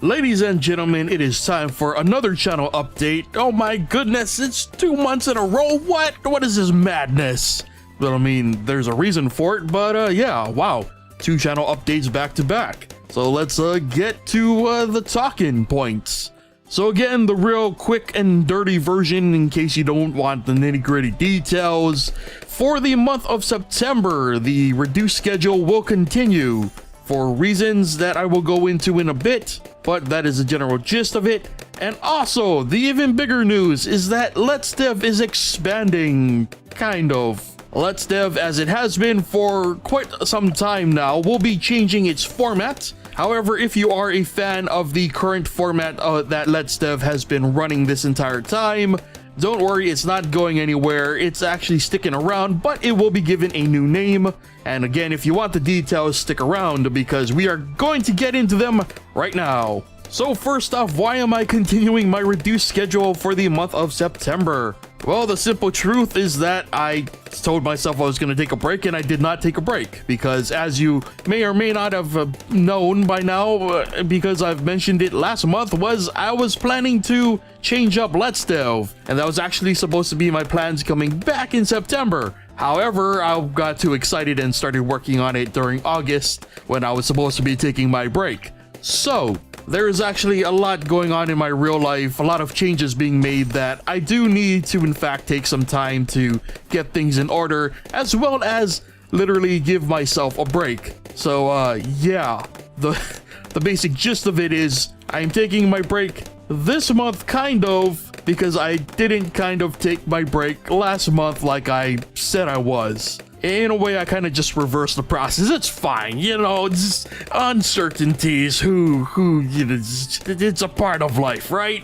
Ladies and gentlemen, it is time for another channel update. Oh my goodness, it's 2 months in a row. What is this madness? Well, I mean, there's a reason for it, but yeah, wow. 2 channel updates back to back. So let's get to the talking points. So again, the real quick and dirty version in case you don't want the nitty-gritty details. For the month of September, the reduced schedule will continue for reasons that I will go into in a bit, but that is the general gist of it. And also, the even bigger news is that Let's Dev is expanding, kind of. Let's Dev, as it has been for quite some time now, will be changing its format. However, if you are a fan of the current format that Let's Dev has been running this entire time, don't worry, it's not going anywhere. It's actually sticking around, but it will be given a new name. And again, if you want the details, stick around because we are going to get into them right now. So first off, why am I continuing my reduced schedule for the month of September? Well, the simple truth is that I told myself I was going to take a break, and I did not take a break because, as you may or may not have known by now, because I've mentioned it last month, I was planning to change up Let's Dev, and that was actually supposed to be my plans coming back in September. However, I got too excited and started working on it during August when I was supposed to be taking my break. So there is actually a lot going on in my real life, a lot of changes being made that I do need to in fact take some time to get things in order, as well as literally give myself a break. So yeah, the basic gist of it is I'm taking my break this month, kind of, because I didn't kind of take my break last month like I said I was. In a way, I kind of just reversed the process. It's fine, you know, it's uncertainties, you know, it's a part of life, right?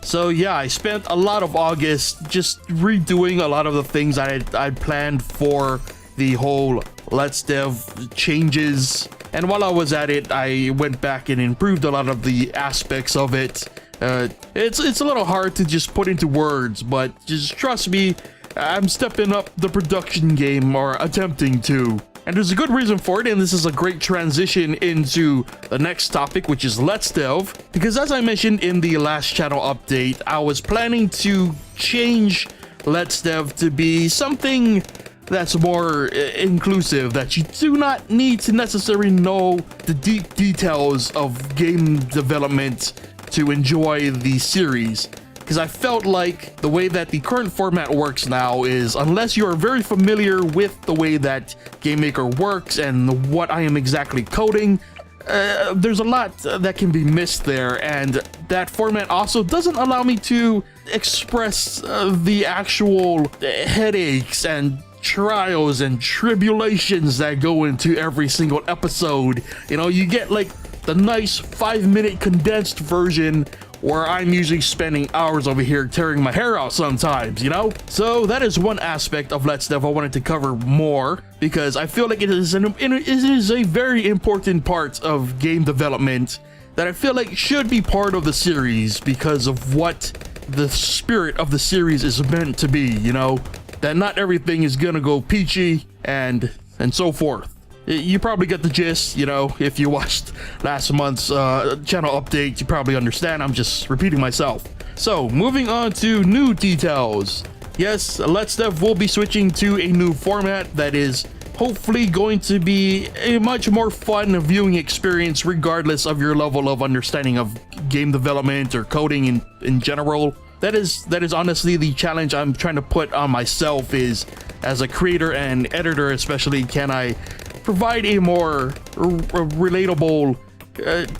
So yeah, I spent a lot of August just redoing a lot of the things I'd planned for the whole Let's Dev changes. And while I was at it, I went back and improved a lot of the aspects of it. It's a little hard to just put into words, but just trust me, I'm stepping up the production game, or attempting to. And there's a good reason for it, and this is a great transition into the next topic, which is Let's Dev. Because as I mentioned in the last channel update, I was planning to change Let's Dev to be something that's more inclusive, that you do not need to necessarily know the deep details of game development to enjoy the series. Because I felt like the way that the current format works now is, unless you are very familiar with the way that GameMaker works and what I am exactly coding, there's a lot that can be missed there, and that format also doesn't allow me to express the actual headaches and trials and tribulations that go into every single episode. You know, you get like the nice 5-minute condensed version, where I'm usually spending hours over here tearing my hair out sometimes, you know? So that is one aspect of Let's Dev I wanted to cover more, because I feel like it is a very important part of game development that I feel like should be part of the series because of what the spirit of the series is meant to be, you know? That not everything is gonna go peachy and so forth. You probably get the gist, you know, if you watched last month's channel update, you probably understand. I'm just repeating myself. So, moving on to new details. Yes, Let's Dev will be switching to a new format that is hopefully going to be a much more fun viewing experience regardless of your level of understanding of game development or coding in general. That is honestly the challenge I'm trying to put on myself, is as a creator and editor especially, can I provide a more relatable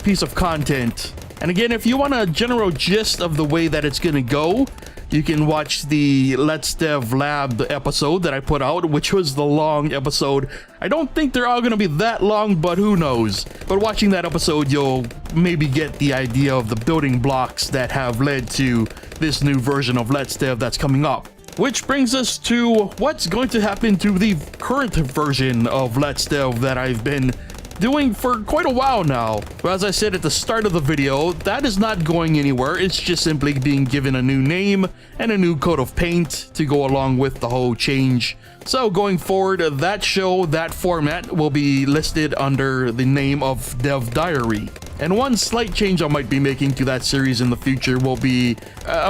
piece of content. And again, if you want a general gist of the way that it's gonna go, you can watch the Let's Dev Lab episode that I put out, which was the long episode. I don't think they're all gonna be that long, but who knows. But watching that episode, you'll maybe get the idea of the building blocks that have led to this new version of Let's Dev that's coming up. Which brings us to what's going to happen to the current version of Let's Dev that I've been doing for quite a while now. But as I said at the start of the video, that is not going anywhere. It's just simply being given a new name and a new coat of paint to go along with the whole change. So going forward, that show, that format will be listed under the name of Dev Diary. And one slight change I might be making to that series in the future will be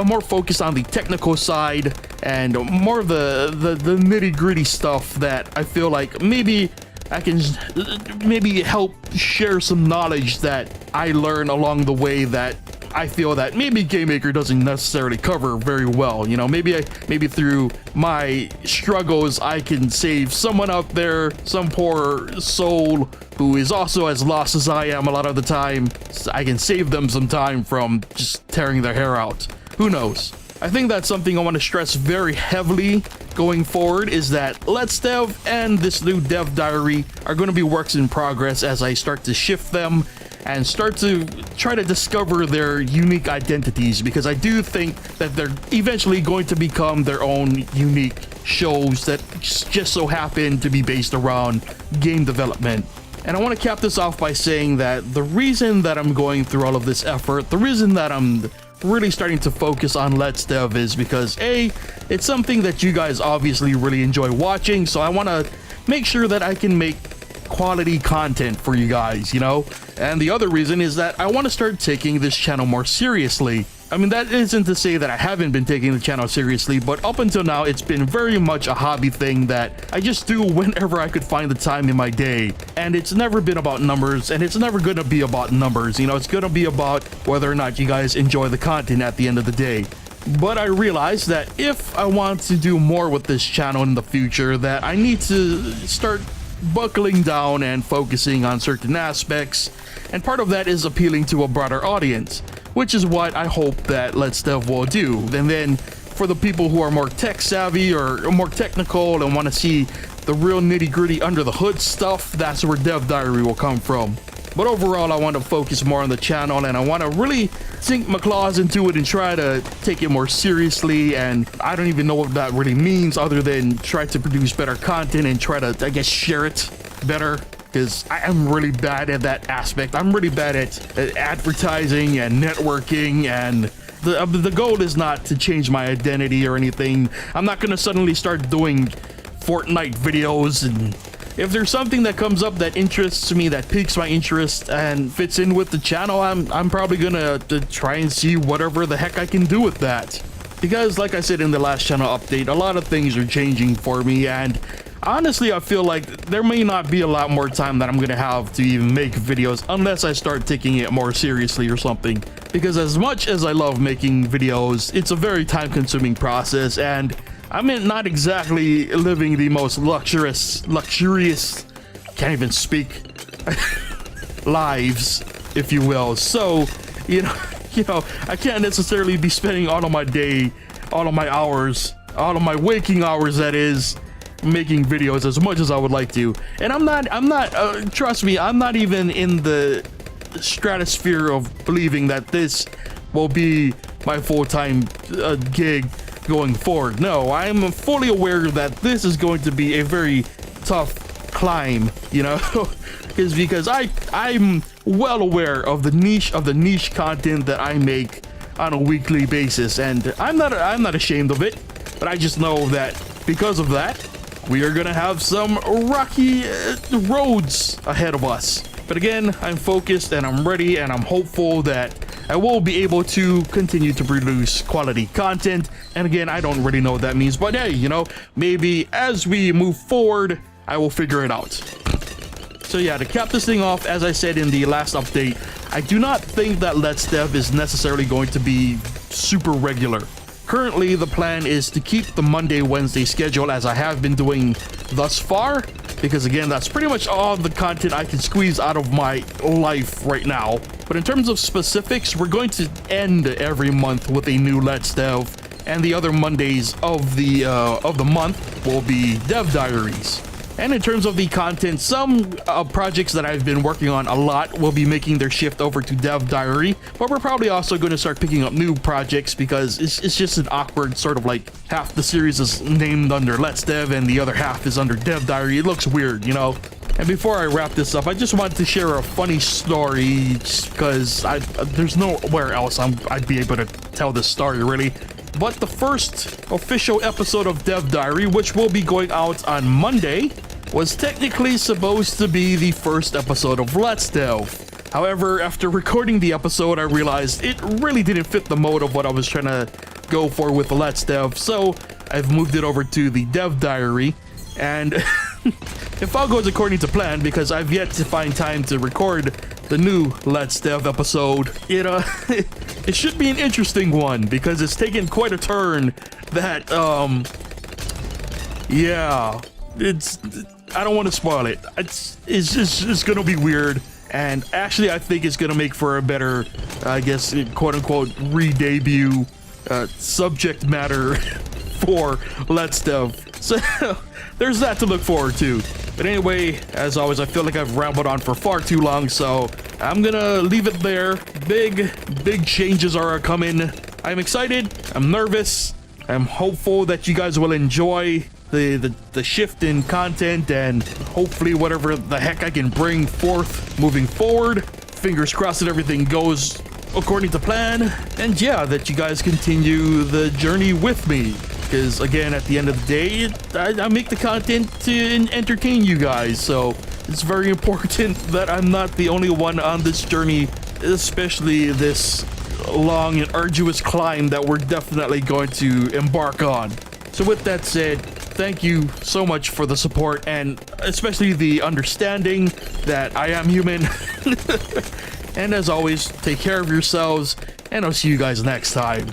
more focused on the technical side and more of the nitty-gritty stuff that I feel like maybe I can maybe help share some knowledge that I learn along the way that I feel that maybe GameMaker doesn't necessarily cover very well. You know, maybe through my struggles I can save someone out there, some poor soul who is also as lost as I am a lot of the time. I can save them some time from just tearing their hair out. Who knows? I think that's something I want to stress very heavily going forward, is that Let's Dev and this new Dev Diary are going to be works in progress as I start to shift them and start to try to discover their unique identities, because I do think that they're eventually going to become their own unique shows that just so happen to be based around game development. And I want to cap this off by saying that the reason that I'm going through all of this effort, the reason that I'm really starting to focus on Let's Dev is because A, it's something that you guys obviously really enjoy watching, so I want to make sure that I can make quality content for you guys, you know? And the other reason is that I want to start taking this channel more seriously. I mean, that isn't to say that I haven't been taking the channel seriously, but up until now, it's been very much a hobby thing that I just do whenever I could find the time in my day. And it's never been about numbers, and it's never gonna be about numbers. You know, it's gonna be about whether or not you guys enjoy the content at the end of the day. But I realized that if I want to do more with this channel in the future, that I need to start buckling down and focusing on certain aspects, and part of that is appealing to a broader audience, which is what I hope that Let's Dev will do. And then for the people who are more tech savvy or more technical and want to see the real nitty-gritty under the hood stuff, that's where Dev Diary will come from. But overall, I want to focus more on the channel, and I want to really sink my claws into it and try to take it more seriously. And I don't even know what that really means, other than try to produce better content and try to, I guess, share it better, because I am really bad at that aspect. I'm really bad at advertising and networking, and the goal is not to change my identity or anything. I'm not going to suddenly start doing Fortnite videos, and if there's something that comes up that interests me, that piques my interest and fits in with the channel, I'm probably gonna try and see whatever the heck I can do with that. Because like I said in the last channel update, a lot of things are changing for me, and honestly I feel like there may not be a lot more time that I'm gonna have to even make videos unless I start taking it more seriously or something. Because as much as I love making videos, it's a very time-consuming process, and I mean, not exactly living the most luxurious, can't even speak, lives, if you will. So, you know, I can't necessarily be spending all of my day, all of my hours, all of my waking hours, that is, making videos as much as I would like to. And I'm not, trust me, I'm not even in the stratosphere of believing that this will be my full-time gig going forward. No, I'm fully aware that this is going to be a very tough climb, you know, is because I'm well aware of the niche content that I make on a weekly basis, and I'm not ashamed of it, but I just know that because of that, we are gonna have some rocky roads ahead of us. But again, I'm focused and I'm ready, and I'm hopeful that I will be able to continue to produce quality content. And again, I don't really know what that means, but hey, you know, maybe as we move forward, I will figure it out. So yeah, to cap this thing off, as I said in the last update, I do not think that Let's Dev is necessarily going to be super regular. Currently, the plan is to keep the Monday-Wednesday schedule as I have been doing thus far, because again, that's pretty much all the content I can squeeze out of my life right now. But in terms of specifics, we're going to end every month with a new Let's Dev, and the other Mondays of the month will be Dev Diaries. And in terms of the content, some projects that I've been working on a lot will be making their shift over to Dev Diary, but we're probably also going to start picking up new projects, because it's just an awkward sort of like half the series is named under Let's Dev and the other half is under Dev Diary. It looks weird, you know? And before I wrap this up, I just wanted to share a funny story, because there's nowhere else I'd be able to tell this story, really. But the first official episode of Dev Diary, which will be going out on Monday, was technically supposed to be the first episode of Let's Dev. However, after recording the episode, I realized it really didn't fit the mode of what I was trying to go for with the Let's Dev, so I've moved it over to the Dev Diary, and if all goes according to plan, because I've yet to find time to record the new Let's Dev episode, it should be an interesting one, because it's taken quite a turn that, yeah, I don't want to spoil it. It's gonna be weird. And actually, I think it's gonna make for a better, I guess, quote-unquote, re-debut subject matter for Let's Dev. So, there's that to look forward to. But anyway, as always, I feel like I've rambled on for far too long, so I'm gonna leave it there. Big changes are coming. I'm excited, I'm nervous, I'm hopeful that you guys will enjoy the shift in content, and hopefully whatever the heck I can bring forth moving forward. Fingers crossed that everything goes according to plan, and yeah, that you guys continue the journey with me, because again, at the end of the day, I make the content to entertain you guys, so it's very important that I'm not the only one on this journey, especially this long and arduous climb that we're definitely going to embark on. So with that said, thank you so much for the support, and especially the understanding that I am human. And as always, take care of yourselves, and I'll see you guys next time.